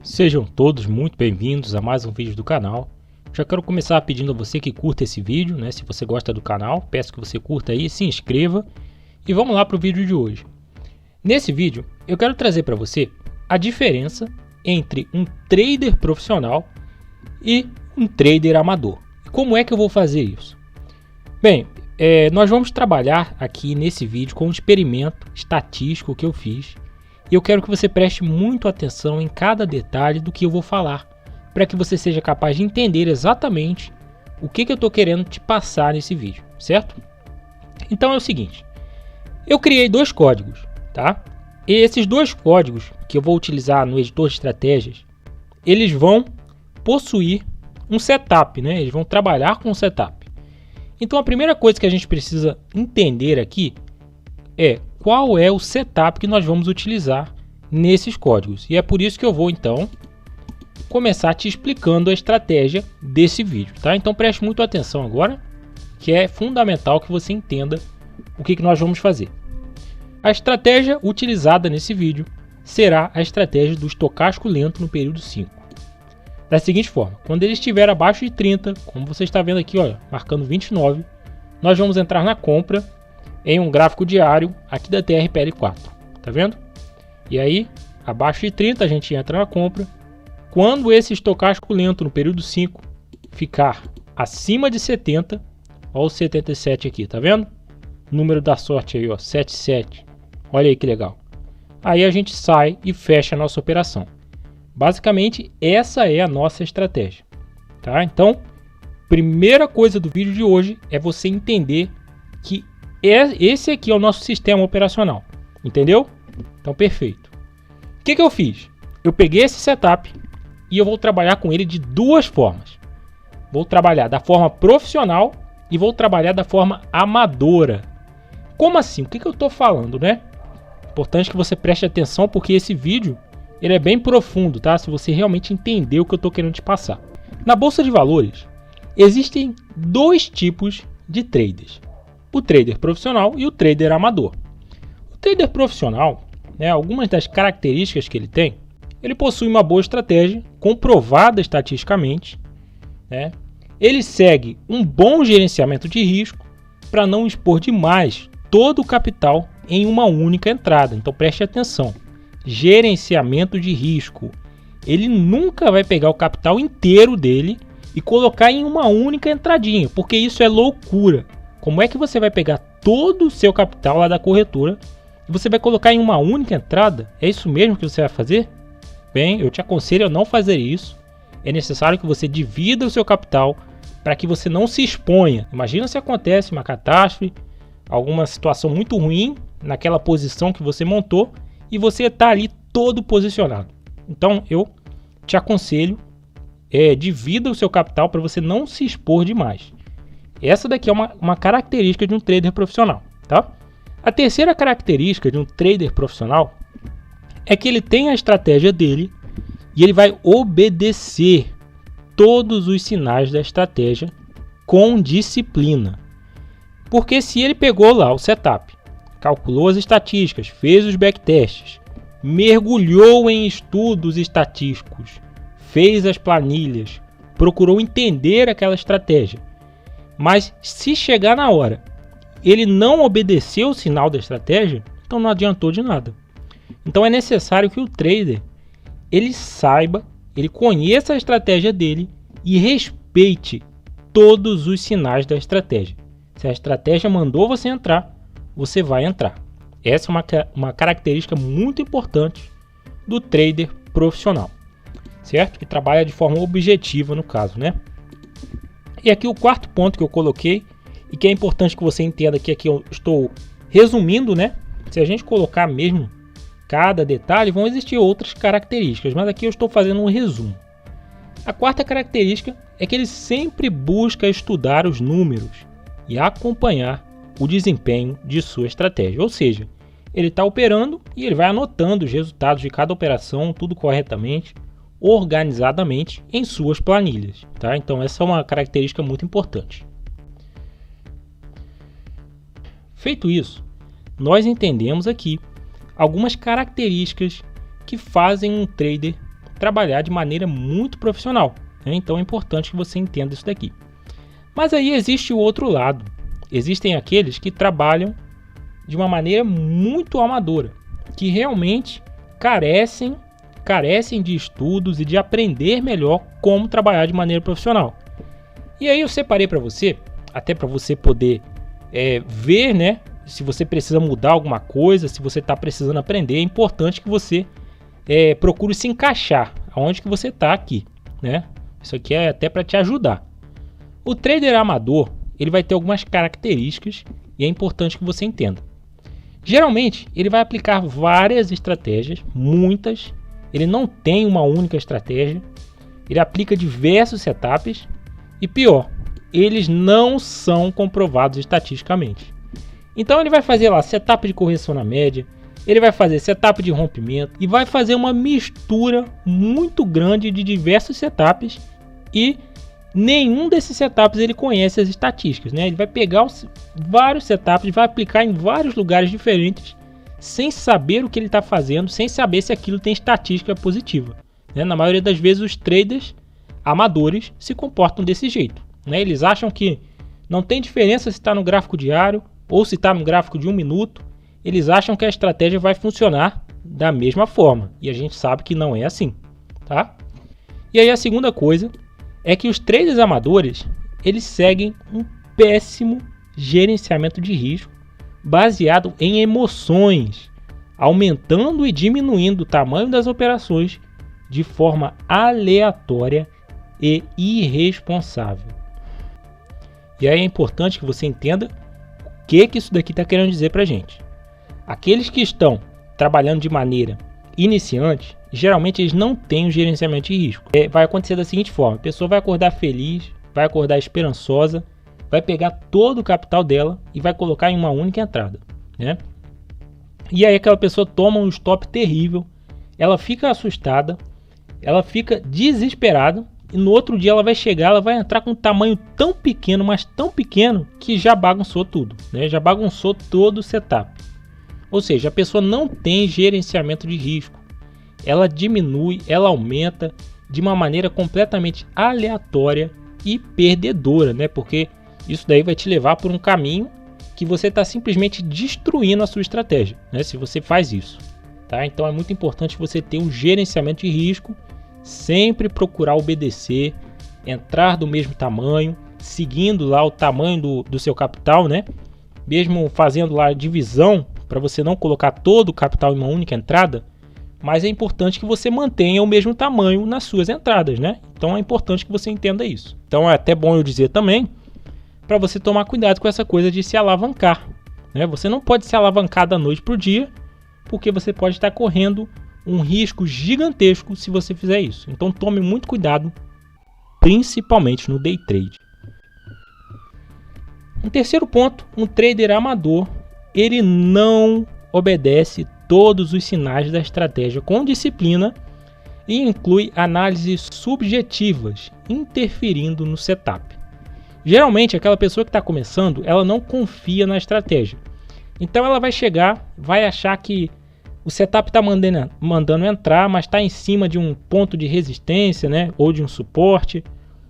Sejam todos muito bem-vindos a mais um vídeo do canal. Já quero começar pedindo a você que curta esse vídeo, né? Se você gosta do canal, peço que você curta aí, se inscreva e vamos lá para o vídeo de hoje. Nesse vídeo eu quero trazer para você a diferença entre um trader profissional e um trader amador. Como é que eu vou fazer isso? Bem, nós vamos trabalhar aqui nesse vídeo com um experimento estatístico que eu fiz. E eu quero que você preste muito atenção em cada detalhe do que eu vou falar, para que você seja capaz de entender exatamente o que eu estou querendo te passar nesse vídeo, certo? Então é o seguinte, eu criei dois códigos, tá? E esses dois códigos que eu vou utilizar no editor de estratégias, eles vão possuir um setup, né? Eles vão trabalhar com um setup. Então a primeira coisa que a gente precisa entender aqui é qual é o setup que nós vamos utilizar nesses códigos. E é por isso que eu vou então começar te explicando a estratégia desse vídeo, tá? Então preste muito atenção agora, que é fundamental que você entenda o que nós vamos fazer. A estratégia utilizada nesse vídeo será a estratégia do estocástico lento no período 5. Da seguinte forma, quando ele estiver abaixo de 30, como você está vendo aqui, olha, marcando 29, nós vamos entrar na compra em um gráfico diário aqui da TRPL4, tá vendo? E aí, abaixo de 30 a gente entra na compra. Quando esse estocástico lento no período 5 ficar acima de 70, olha o 77 aqui, tá vendo? Número da sorte aí, ó, 77. Olha aí que legal. Aí a gente sai e fecha a nossa operação. Basicamente, essa é a nossa estratégia, tá? Então, primeira coisa do vídeo de hoje é você entender que esse aqui é o nosso sistema operacional, entendeu? Então, perfeito. O que eu fiz? Eu peguei esse setup e eu vou trabalhar com ele de duas formas. Vou trabalhar da forma profissional e vou trabalhar da forma amadora. Como assim? O que eu estou falando, né? Importante que você preste atenção porque esse vídeo ele é bem profundo, tá? Se você realmente entender o que eu estou querendo te passar. Na Bolsa de Valores, existem dois tipos de traders. O trader profissional e o trader amador. O trader profissional, né, algumas das características que ele tem, ele possui uma boa estratégia, comprovada estatisticamente, né? Ele segue um bom gerenciamento de risco para não expor demais todo o capital em uma única entrada. Então preste atenção, gerenciamento de risco. Ele nunca vai pegar o capital inteiro dele e colocar em uma única entradinha, porque isso é loucura. Como é que você vai pegar todo o seu capital lá da corretora e você vai colocar em uma única entrada? É isso mesmo que você vai fazer? Bem, eu te aconselho a não fazer isso. É necessário que você divida o seu capital para que você não se exponha. Imagina se acontece uma catástrofe, alguma situação muito ruim naquela posição que você montou e você está ali todo posicionado. Então eu te aconselho, divida o seu capital para você não se expor demais. Essa daqui é uma característica de um trader profissional, tá? A terceira característica de um trader profissional é que ele tem a estratégia dele e ele vai obedecer todos os sinais da estratégia com disciplina. Porque se ele pegou lá o setup, calculou as estatísticas, fez os backtests, mergulhou em estudos estatísticos, fez as planilhas, procurou entender aquela estratégia, mas se chegar na hora, ele não obedeceu o sinal da estratégia, então não adiantou de nada. Então é necessário que o trader, ele saiba, ele conheça a estratégia dele e respeite todos os sinais da estratégia. Se a estratégia mandou você entrar, você vai entrar. Essa é uma característica muito importante do trader profissional, certo? Que trabalha de forma objetiva no caso, né? E aqui o quarto ponto que eu coloquei e que é importante que você entenda que aqui eu estou resumindo, né? Se a gente colocar mesmo cada detalhe, vão existir outras características, mas aqui eu estou fazendo um resumo. A quarta característica é que ele sempre busca estudar os números e acompanhar o desempenho de sua estratégia. Ou seja, ele está operando e ele vai anotando os resultados de cada operação, tudo corretamente, organizadamente em suas planilhas, tá? Então essa é uma característica muito importante. Feito isso, nós entendemos aqui algumas características que fazem um trader trabalhar de maneira muito profissional, né? Então é importante que você entenda isso daqui. Mas aí existe o outro lado. Existem aqueles que trabalham de uma maneira muito amadora, que realmente carecem de estudos e de aprender melhor como trabalhar de maneira profissional. E aí eu separei para você, até para você poder ver, né, se você precisa mudar alguma coisa, se você está precisando aprender. É importante que você procure se encaixar aonde que você está aqui, né? Isso aqui é até para te ajudar. O trader amador, ele vai ter algumas características e é importante que você entenda. Geralmente, ele vai aplicar várias estratégias, muitas. Ele não tem uma única estratégia. Ele aplica diversos setups e pior, eles não são comprovados estatisticamente. Então ele vai fazer lá setup de correção na média, ele vai fazer setup de rompimento e vai fazer uma mistura muito grande de diversos setups e nenhum desses setups ele conhece as estatísticas, né? Ele vai pegar vários setups, vai aplicar em vários lugares diferentes, sem saber o que ele está fazendo, sem saber se aquilo tem estatística positiva, né? Na maioria das vezes os traders amadores se comportam desse jeito, né? Eles acham que não tem diferença se está no gráfico diário ou se está no gráfico de 1 minuto. Eles acham que a estratégia vai funcionar da mesma forma e a gente sabe que não é assim, tá? E aí a segunda coisa é que os traders amadores, eles seguem um péssimo gerenciamento de risco baseado em emoções, aumentando e diminuindo o tamanho das operações de forma aleatória e irresponsável. E aí é importante que você entenda o que isso daqui está querendo dizer para a gente. Aqueles que estão trabalhando de maneira iniciante, geralmente eles não têm o gerenciamento de risco. Vai acontecer da seguinte forma: a pessoa vai acordar feliz, vai acordar esperançosa, vai pegar todo o capital dela e vai colocar em uma única entrada, né? E aí aquela pessoa toma um stop terrível, ela fica assustada, ela fica desesperada e no outro dia ela vai chegar, ela vai entrar com um tamanho tão pequeno, mas tão pequeno, que já bagunçou tudo, né? Já bagunçou todo o setup. Ou seja, a pessoa não tem gerenciamento de risco. Ela diminui, ela aumenta de uma maneira completamente aleatória e perdedora, né? Porque isso daí vai te levar por um caminho que você está simplesmente destruindo a sua estratégia, né? Se você faz isso, tá? Então é muito importante você ter um gerenciamento de risco, sempre procurar obedecer, entrar do mesmo tamanho, seguindo lá o tamanho do seu capital, né? Mesmo fazendo lá a divisão para você não colocar todo o capital em uma única entrada, mas é importante que você mantenha o mesmo tamanho nas suas entradas, né? Então é importante que você entenda isso. Então é até bom eu dizer também para você tomar cuidado com essa coisa de se alavancar, né? Você não pode se alavancar da noite para o dia, porque você pode estar correndo um risco gigantesco se você fizer isso. Então tome muito cuidado, principalmente no day trade. Um terceiro ponto: um trader amador, ele não obedece todos os sinais da estratégia com disciplina e inclui análises subjetivas interferindo no setup. Geralmente aquela pessoa que está começando, ela não confia na estratégia. Então ela vai chegar, vai achar que o setup está mandando entrar, mas está em cima de um ponto de resistência, né? Ou de um suporte,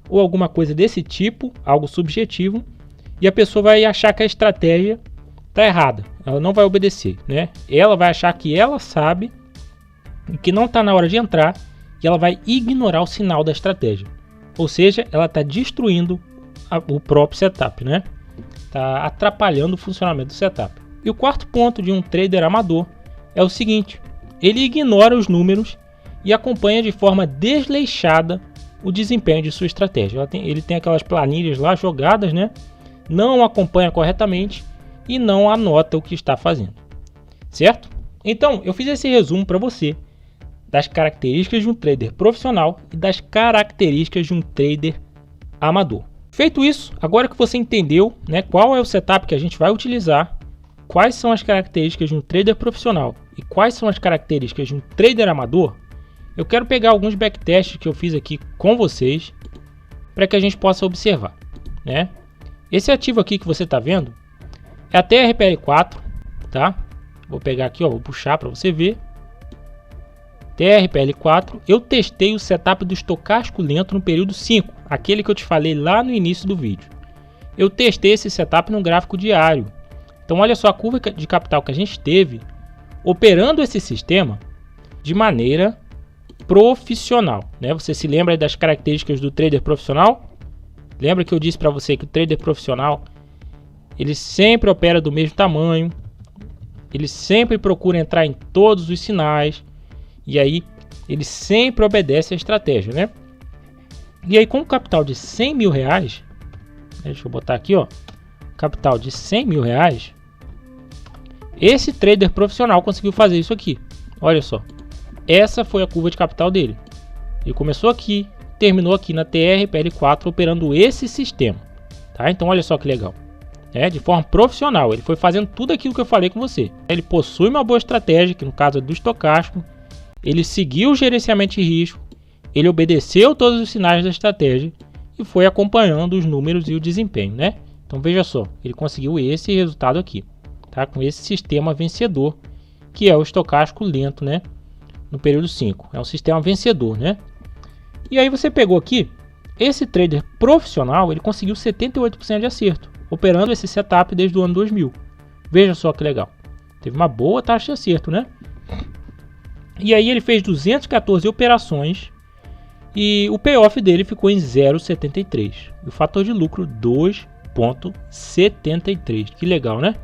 ou alguma coisa desse tipo, algo subjetivo, e a pessoa vai achar que a estratégia está errada, ela não vai obedecer, né? Ela vai achar que ela sabe e que não está na hora de entrar, e ela vai ignorar o sinal da estratégia. Ou seja, ela está destruindo o próprio setup, né? Está atrapalhando o funcionamento do setup. E o quarto ponto de um trader amador é o seguinte: ele ignora os números e acompanha de forma desleixada o desempenho de sua estratégia. Ele tem aquelas planilhas lá jogadas, né? Não acompanha corretamente e não anota o que está fazendo, certo? Então, eu fiz esse resumo para você das características de um trader profissional e das características de um trader amador. Feito isso, agora que você entendeu, né, qual é o setup que a gente vai utilizar, quais são as características de um trader profissional e quais são as características de um trader amador, eu quero pegar alguns backtests que eu fiz aqui com vocês para que a gente possa observar, né? Esse ativo aqui que você está vendo é a TRPL4, tá? Vou pegar aqui, ó, vou puxar para você ver. TRPL4, eu testei o setup do estocástico lento no período 5, aquele que eu te falei lá no início do vídeo. Eu testei esse setup no gráfico diário. Então olha só a curva de capital que a gente teve operando esse sistema de maneira profissional, né? Você se lembra das características do trader profissional? Lembra que eu disse para você que o trader profissional ele sempre opera do mesmo tamanho, ele sempre procura entrar em todos os sinais e aí ele sempre obedece a estratégia, né? E aí com o capital de 100 mil reais, deixa eu botar aqui, ó, capital de 100 mil reais, esse trader profissional conseguiu fazer isso aqui. Olha só, essa foi a curva de capital dele. Ele começou aqui, terminou aqui na TRPL4 operando esse sistema, tá? Então olha só que legal, de forma profissional, ele foi fazendo tudo aquilo que eu falei com você. Ele possui uma boa estratégia, que no caso é do estocástico, ele seguiu o gerenciamento de risco, ele obedeceu todos os sinais da estratégia e foi acompanhando os números e o desempenho, né? Então veja só, ele conseguiu esse resultado aqui, tá? Com esse sistema vencedor, que é o estocástico lento, né? No período 5, é um sistema vencedor, né? E aí você pegou aqui, esse trader profissional, ele conseguiu 78% de acerto, operando esse setup desde o ano 2000. Veja só que legal, teve uma boa taxa de acerto, né? E aí ele fez 214 operações e o payoff dele ficou em 0,73 e o fator de lucro 2,73. Que legal, né?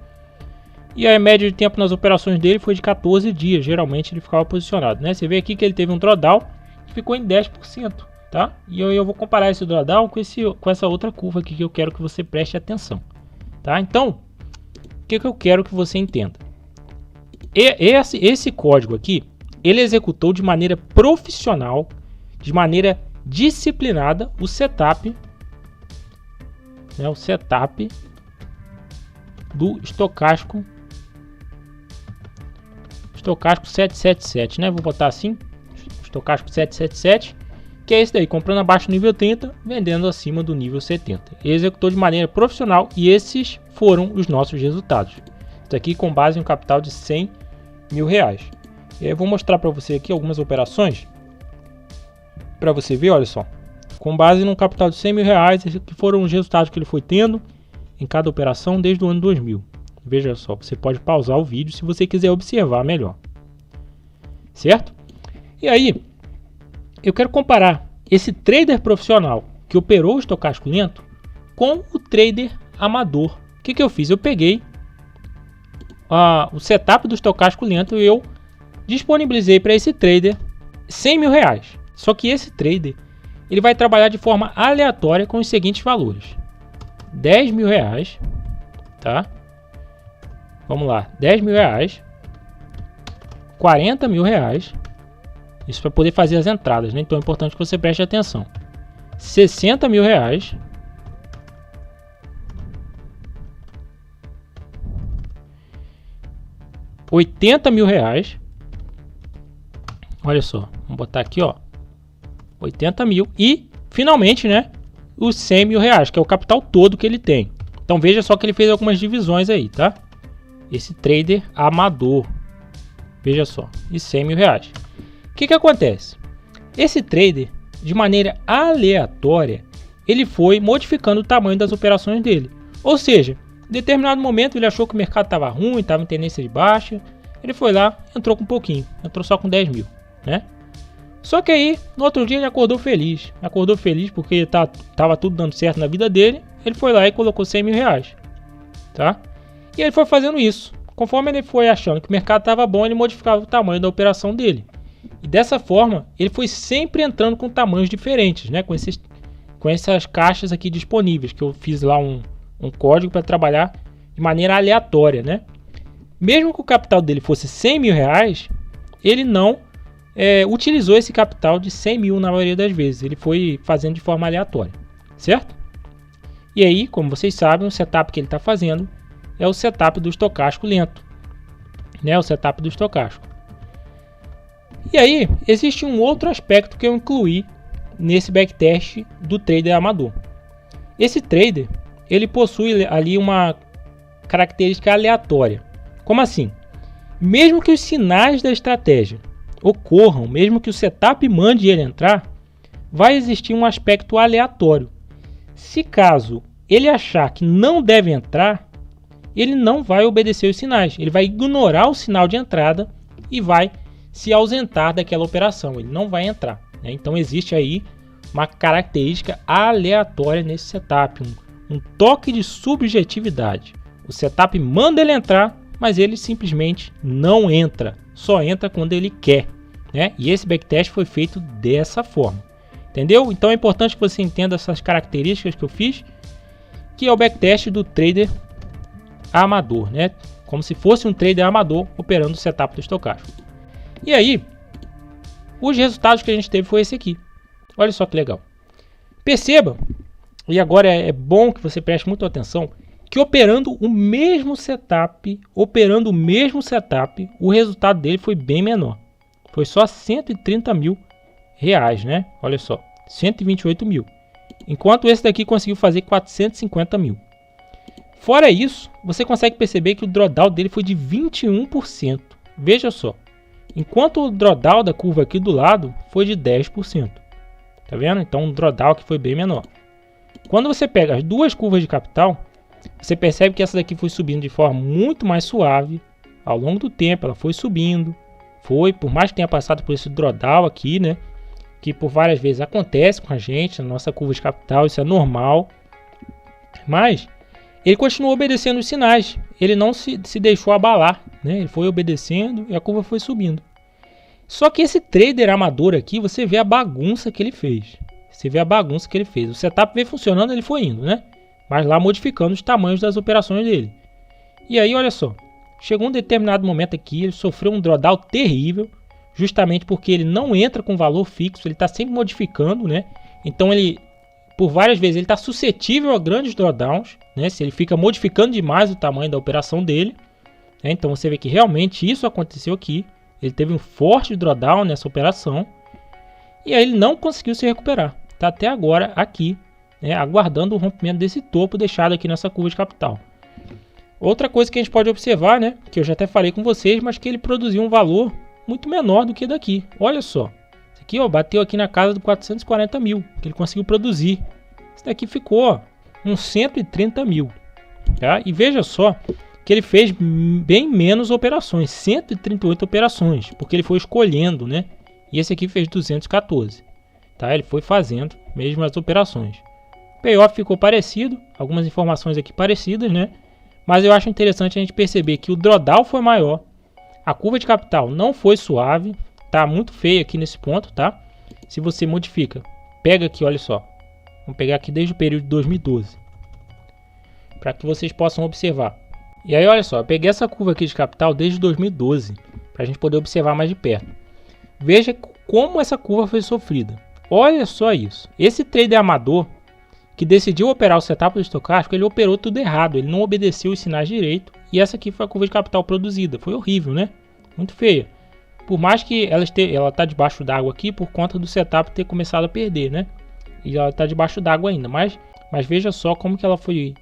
E a média de tempo nas operações dele foi de 14 dias, geralmente ele ficava posicionado, né? Você vê aqui que ele teve um drawdown que ficou em 10%, tá? E eu vou comparar esse drawdown com essa outra curva aqui que eu quero que você preste atenção, tá? Então, o que eu quero que você entenda? Esse código aqui, ele executou de maneira profissional, de maneira disciplinada o setup, né, o setup do estocástico 777, né? Vou botar assim, estocástico 777, que é esse daí, comprando abaixo do nível 30, vendendo acima do nível 70. Ele executou de maneira profissional e esses foram os nossos resultados. Isso aqui com base em um capital de 100 mil reais. E aí eu vou mostrar para você aqui algumas operações para você ver, olha só, com base num capital de 100 mil reais, esses que foram os resultados que ele foi tendo em cada operação desde o ano 2000. Veja só, você pode pausar o vídeo se você quiser observar melhor, certo? E aí, eu quero comparar esse trader profissional que operou o estocástico lento com o trader amador. O que eu fiz? Eu peguei o setup do estocástico lento e eu disponibilizei para esse trader 100 mil reais. Só que esse trader ele vai trabalhar de forma aleatória com os seguintes valores: 10 mil reais, tá? Vamos lá, 10 mil reais, 40 mil reais, isso para poder fazer as entradas, né? Então é importante que você preste atenção. 60 mil reais, 80 mil reais, olha só, vamos botar aqui, ó, 80 mil e finalmente, né, os 100 mil reais, que é o capital todo que ele tem. Então veja só que ele fez algumas divisões aí, tá? Esse trader amador, veja só, e 100 mil reais. O que acontece? Esse trader, de maneira aleatória, ele foi modificando o tamanho das operações dele. Ou seja, em determinado momento ele achou que o mercado estava ruim, estava em tendência de baixa, ele foi lá, entrou com um pouquinho, entrou só com 10 mil, né? Só que aí, no outro dia ele acordou feliz porque estava tudo dando certo na vida dele, ele foi lá e colocou 100 mil reais, tá? E ele foi fazendo isso, conforme ele foi achando que o mercado estava bom, ele modificava o tamanho da operação dele. E dessa forma, ele foi sempre entrando com tamanhos diferentes, né? Com essas caixas aqui disponíveis, que eu fiz lá um código para trabalhar de maneira aleatória, né? Mesmo que o capital dele fosse 100 mil reais, ele não utilizou esse capital de 100 mil na maioria das vezes. Ele foi fazendo de forma aleatória, certo? E aí, como vocês sabem, o setup que ele está fazendo é o setup do estocástico lento, né? O setup do estocástico. E aí, existe um outro aspecto que eu incluí nesse backtest do trader amador. Esse trader, ele possui ali uma característica aleatória. Como assim? Mesmo que os sinais da estratégia ocorram, mesmo que o setup mande ele entrar, vai existir um aspecto aleatório. Se caso ele achar que não deve entrar, ele não vai obedecer os sinais, ele vai ignorar o sinal de entrada e vai se ausentar daquela operação, ele não vai entrar, né? Então existe aí uma característica aleatória nesse setup, um toque de subjetividade. O setup manda ele entrar, mas ele simplesmente não entra, só entra quando ele quer, né? E esse backtest foi feito dessa forma, entendeu? Então é importante que você entenda essas características que eu fiz, que é o backtest do trader amador, né? Como se fosse um trader amador operando o setup do estocástico. E aí, os resultados que a gente teve foi esse aqui. Olha só que legal. Perceba, e agora é bom que você preste muita atenção, que operando o mesmo setup, o resultado dele foi bem menor. Foi só 130 mil reais, né? Olha só, 128 mil. Enquanto esse daqui conseguiu fazer 450 mil. Fora isso, você consegue perceber que o drawdown dele foi de 21%. Veja só. Enquanto o drawdown da curva aqui do lado foi de 10%. Tá vendo? Então um drawdown que foi bem menor. Quando você pega as duas curvas de capital, você percebe que essa daqui foi subindo de forma muito mais suave. Ao longo do tempo ela foi subindo. Por mais que tenha passado por esse drawdown aqui, né? Que por várias vezes acontece com a gente na nossa curva de capital, isso é normal. Mas ele continuou obedecendo os sinais, ele não se deixou abalar, né? Ele foi obedecendo e a curva foi subindo. Só que esse trader amador aqui, você vê a bagunça que ele fez. O setup veio funcionando, ele foi indo, né? Mas lá modificando os tamanhos das operações dele. E aí, olha só, chegou um determinado momento aqui, ele sofreu um drawdown terrível, justamente porque ele não entra com valor fixo, ele está sempre modificando, né? Então ele, por várias vezes, ele está suscetível a grandes drawdowns, né? Se ele fica modificando demais o tamanho da operação dele, né? Então você vê que realmente isso aconteceu aqui. Ele teve um forte drawdown nessa operação e aí ele não conseguiu se recuperar. Está até agora aqui, né? Aguardando o rompimento desse topo deixado aqui nessa curva de capital. Outra coisa que a gente pode observar, né? Que eu já até falei com vocês, mas que ele produziu um valor muito menor do que daqui. Olha só. Esse aqui, ó, bateu aqui na casa de 440 mil que ele conseguiu produzir. Esse daqui ficou, ó, uns 130 mil. Tá? E veja só que ele fez bem menos operações, 138 operações, porque ele foi escolhendo, né? E esse aqui fez 214. Tá? Ele foi fazendo mesmo as operações. O payoff ficou parecido, algumas informações aqui parecidas, né? Mas eu acho interessante a gente perceber que o drawdown foi maior, a curva de capital não foi suave, tá muito feia aqui nesse ponto, tá? Se você modifica, pega aqui, olha só, vamos pegar aqui desde o período de 2012, para que vocês possam observar. E aí, olha só, eu peguei essa curva aqui de capital desde 2012, para a gente poder observar mais de perto. Veja como essa curva foi sofrida. Olha só isso. Esse trader amador que decidiu operar o setup do estocástico, ele operou tudo errado, ele não obedeceu os sinais direito, e essa aqui foi a curva de capital produzida. Foi horrível, né? Muito feia. Por mais que ela está debaixo d'água aqui por conta do setup ter começado a perder, né? E ela está debaixo d'água ainda, mas veja só como que ela foi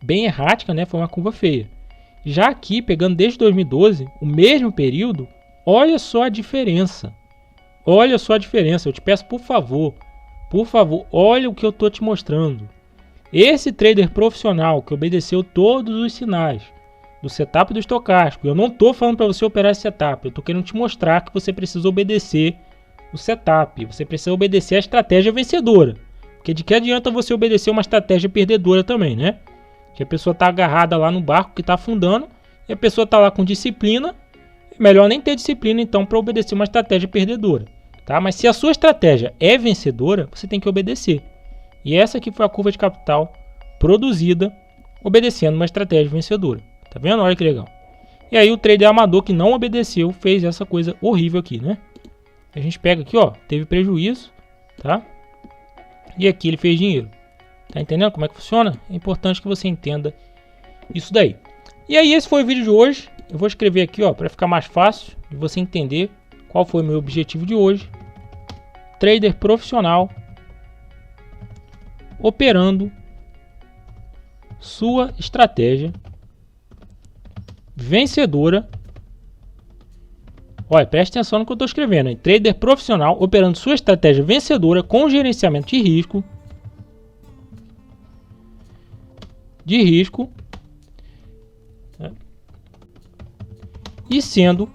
bem errática, né? Foi uma curva feia. Já aqui, pegando desde 2012, o mesmo período, olha só a diferença. Olha só a diferença. Eu te peço, por favor, olha o que eu estou te mostrando. Esse trader profissional que obedeceu todos os sinais do setup do estocástico, eu não estou falando para você operar esse setup, eu estou querendo te mostrar que você precisa obedecer o setup, você precisa obedecer a estratégia vencedora. Porque de que adianta você obedecer uma estratégia perdedora também, né? Que a pessoa está agarrada lá no barco que está afundando e a pessoa está lá com disciplina. É melhor nem ter disciplina então para obedecer uma estratégia perdedora, tá? Mas se a sua estratégia é vencedora, você tem que obedecer. E essa aqui foi a curva de capital produzida obedecendo uma estratégia vencedora. Tá vendo? Olha que legal. E aí o trader amador que não obedeceu fez essa coisa horrível aqui, né? A gente pega aqui, ó, teve prejuízo, tá? E aqui ele fez dinheiro. Tá entendendo como é que funciona? É importante que você entenda isso daí. E aí esse foi o vídeo de hoje. Eu vou escrever aqui, ó, para ficar mais fácil de você entender qual foi o meu objetivo de hoje. Trader profissional operando sua estratégia vencedora Olha, preste atenção no que eu estou escrevendo, hein? Trader profissional operando sua estratégia vencedora com gerenciamento de risco. E sendo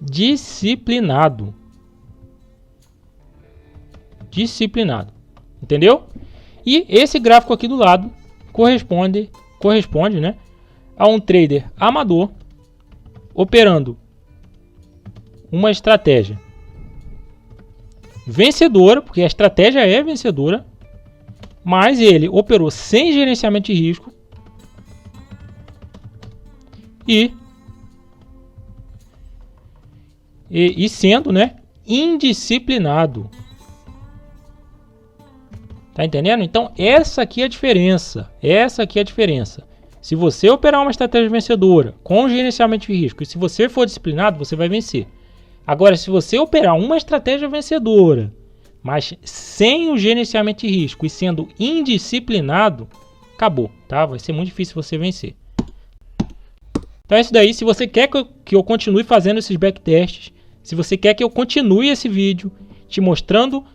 disciplinado. Entendeu? E esse gráfico aqui do lado corresponde, né, a um trader amador operando uma estratégia vencedora, porque a estratégia é vencedora, mas ele operou sem gerenciamento de risco e sendo, né, indisciplinado. Tá entendendo? Então essa aqui é a diferença. Se você operar uma estratégia vencedora com gerenciamento de risco e se você for disciplinado, você vai vencer. Agora, se você operar uma estratégia vencedora, mas sem o gerenciamento de risco e sendo indisciplinado, acabou, tá? Vai ser muito difícil você vencer. Então é isso daí. Se você quer que eu continue fazendo esses backtests, se você quer que eu continue esse vídeo te mostrando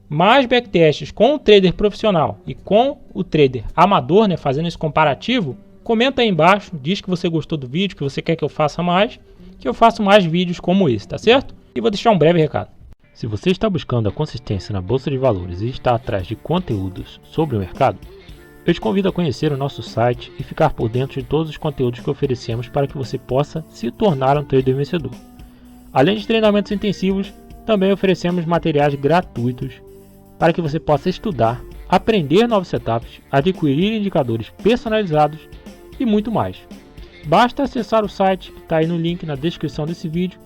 mais backtests com o trader profissional e com o trader amador, né, fazendo esse comparativo, comenta aí embaixo, diz que você gostou do vídeo, que você quer que eu faça mais, que eu faço mais vídeos como esse, tá certo? E vou deixar um breve recado. Se você está buscando a consistência na Bolsa de Valores e está atrás de conteúdos sobre o mercado, eu te convido a conhecer o nosso site e ficar por dentro de todos os conteúdos que oferecemos para que você possa se tornar um trader vencedor. Além de treinamentos intensivos, também oferecemos materiais gratuitos para que você possa estudar, aprender novos setups, adquirir indicadores personalizados e muito mais. Basta acessar o site que está aí no link na descrição desse vídeo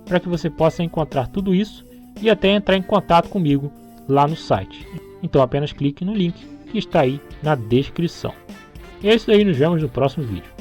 para que você possa encontrar tudo isso e até entrar em contato comigo lá no site. Então apenas clique no link que está aí na descrição. E é isso aí, nos vemos no próximo vídeo.